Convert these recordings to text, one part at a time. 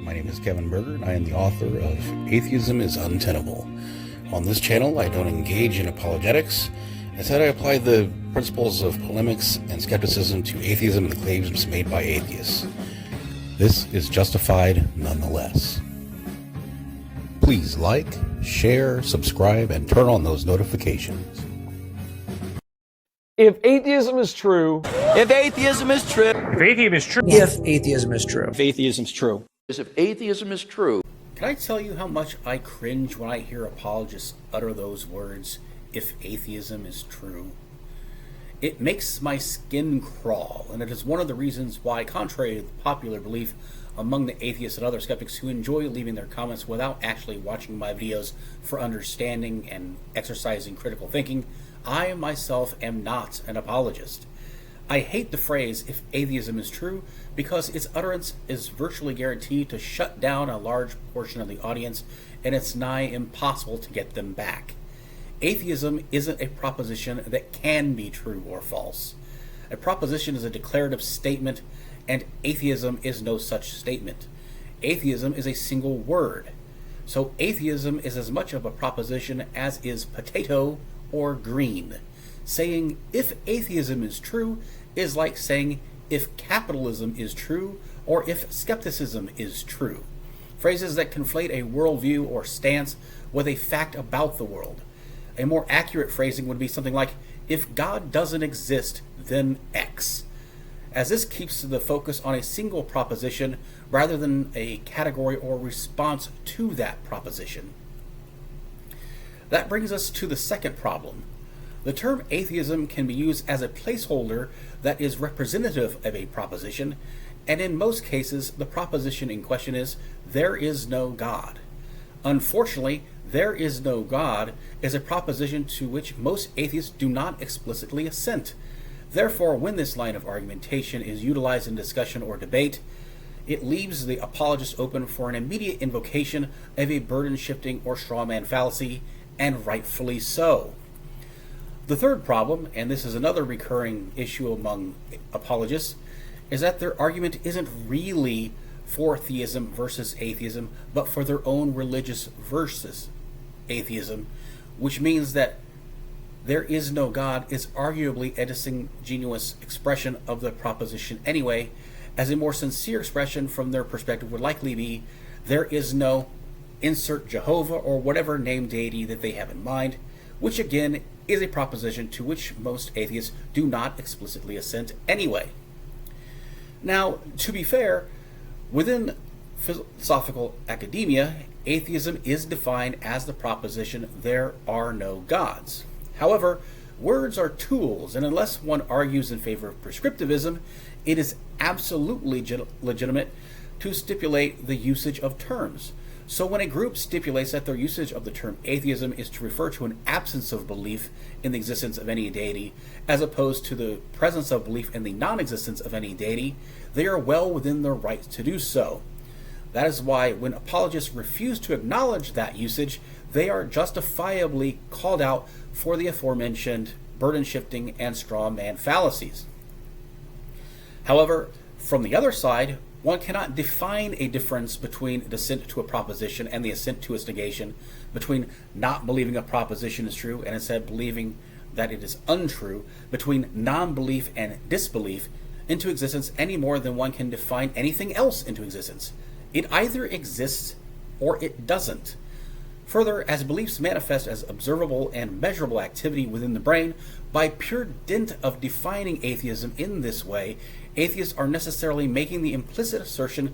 My name is Kevin Berger, and I am the author of Atheism is Untenable. On this channel, I don't engage in apologetics. Instead, I apply the principles of polemics and skepticism to atheism and the claims made by atheists. This is Justified Nonetheless. Please like, share, subscribe, and turn on those notifications. If atheism is true. If atheism is true. If atheism is true. If atheism is true. If atheism is true. If atheism is true. Can I tell you how much I cringe when I hear apologists utter those words, if atheism is true? It makes my skin crawl, and it is one of the reasons why, contrary to the popular belief among the atheists and other skeptics who enjoy leaving their comments without actually watching my videos for understanding and exercising critical thinking, I myself am not an apologist. I hate the phrase, if atheism is true, because its utterance is virtually guaranteed to shut down a large portion of the audience, and it's nigh impossible to get them back. Atheism isn't a proposition that can be true or false. A proposition is a declarative statement, and atheism is no such statement. Atheism is a single word. So atheism is as much of a proposition as is potato or green. Saying if atheism is true is like saying if capitalism is true or if skepticism is true. Phrases that conflate a worldview or stance with a fact about the world. A more accurate phrasing would be something like, if God doesn't exist, then X. As this keeps the focus on a single proposition rather than a category or response to that proposition. That brings us to the second problem. The term atheism can be used as a placeholder that is representative of a proposition, and in most cases, the proposition in question is, there is no God. Unfortunately, there is no God is a proposition to which most atheists do not explicitly assent. Therefore, when this line of argumentation is utilized in discussion or debate, it leaves the apologist open for an immediate invocation of a burden-shifting or straw man fallacy, and rightfully so. The third problem, and this is another recurring issue among apologists, is that their argument isn't really for theism versus atheism, but for their own religious versus atheism, which means that there is no God is arguably a disingenuous expression of the proposition anyway, as a more sincere expression from their perspective would likely be, there is no insert Jehovah or whatever named deity that they have in mind, which again is a proposition to which most atheists do not explicitly assent anyway. Now, to be fair, within philosophical academia, atheism is defined as the proposition there are no gods. However, words are tools, and unless one argues in favor of prescriptivism, it is absolutely legitimate to stipulate the usage of terms. So when a group stipulates that their usage of the term atheism is to refer to an absence of belief in the existence of any deity, as opposed to the presence of belief in the non-existence of any deity, they are well within their right to do so. That is why when apologists refuse to acknowledge that usage, they are justifiably called out for the aforementioned burden-shifting and straw man fallacies. However, from the other side, one cannot define a difference between the assent to a proposition and the assent to its negation, between not believing a proposition is true and instead believing that it is untrue, between non-belief and disbelief into existence any more than one can define anything else into existence. It either exists or it doesn't. Further, as beliefs manifest as observable and measurable activity within the brain, by pure dint of defining atheism in this way, atheists are necessarily making the implicit assertion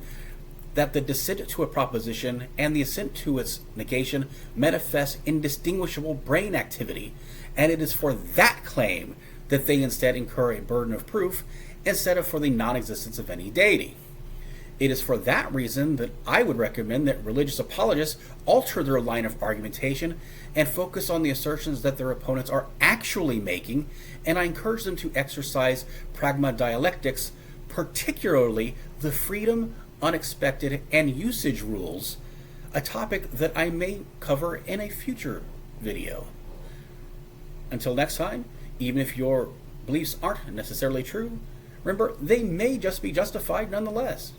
that the dissent to a proposition and the assent to its negation manifest indistinguishable brain activity, and it is for that claim that they instead incur a burden of proof instead of for the non-existence of any deity. It is for that reason that I would recommend that religious apologists alter their line of argumentation and focus on the assertions that their opponents are actually making, and I encourage them to exercise pragma dialectics, particularly the freedom, unexpected, and usage rules, a topic that I may cover in a future video. Until next time, even if your beliefs aren't necessarily true, remember, they may just be justified nonetheless.